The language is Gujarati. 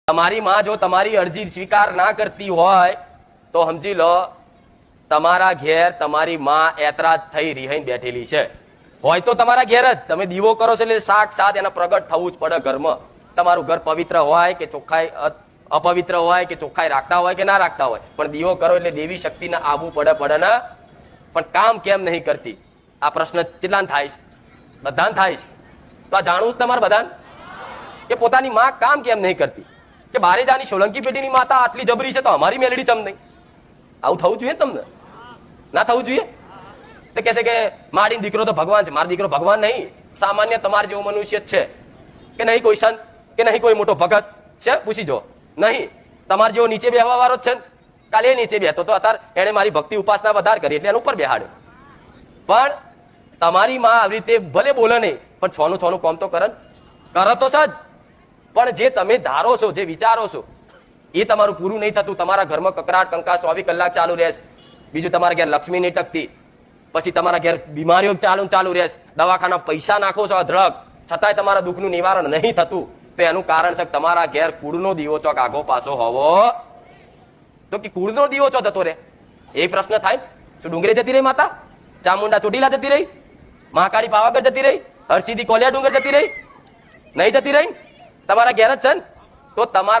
તમારી માં જો તમારી અરજી સ્વીકાર ના કરતી હોય તો સમજી લો તમારા ઘેર તમારી માં એતરાજ થઈ રિહાઈને બેઠેલી છે. હોય તો તમારા ઘેર જ તમે દીવો કરો છો એટલે સાક્ષાત એના પ્રગટ થવું જ પડે ઘરમાં. તમારું ઘર પવિત્ર હોય કે ચોખ્ખાઈ અપવિત્ર હોય કે ચોખ્ખાઈ રાખતા હોય કે ના રાખતા હોય, પણ દીવો કરો એટલે દેવી શક્તિને આવવું પડે ને. પણ કામ કેમ નહીં કરતી? આ પ્રશ્ન કેટલા થાય છે? બધાને થાય છે. તો આ જાણવું જ તમારે બધાને કે પોતાની માં કામ કેમ નહીં કરતી? કે બારેજાની સોલંકી પેઢીની માતા આટલી જબરી છે તો અમારી મેલડી ચમ નહીં? આવું થવું જોઈએ તમને? ના થવું જોઈએ? તો કહે છે કે મારી દીકરો તો ભગવાન છે. મારો દીકરો ભગવાન નહીં, સામાન્ય તમારા જેવો મનુષ્ય જ છે. કે નહીં કોઈ સંત કે નહીં કોઈ મોટો ભગત છે? પૂછી જો. નહીં, તમારે જેવો નીચે બેહવા વાળો જ છે ને. કાલે એ નીચે બેહતો તો અત્યારે એને મારી ભક્તિ ઉપાસના વધારે કરી એટલે એના ઉપર બેહાડ્યો. પણ તમારી માં આવી રીતે ભલે બોલે નહીં, પણ છોનું છોનું કોમ તો કરે તો સજ. પણ જે તમે ધારો છો, જે વિચારો છો, એ તમારું પૂરું નહીં થતું. તમારા ઘરમાં કકરાટ કંકાસ 24 કલાક ચાલુ રહેશે. બીજું તમારા ઘેર લક્ષ્મી નહીં ટકતી. પછી તમારા ઘેર બીમારીઓ ચાલુ રહેશે. દવાખાના પૈસા નાખો છો અધળક, છતાંય તમારા દુઃખનું નિવારણ નહીં થતું. તો એનું કારણ છે તમારા ઘેર કુળનો દીવો ચોક આગો પાછો હોવો. તો કે કુળનો દીવો ચો જતો રે? એ પ્રશ્ન થાય. શું ડુંગરે જતી રહી માતા? ચામુંડા ચોટીલા જતી રહી? મહાકાળી પાવાગઢ જતી રહી? હરસિદ્ધિ કોલિયા ડુંગર જતી રહી? નહીં જતી રહી? તમારા ઘેર જ છે ને? તો તમારા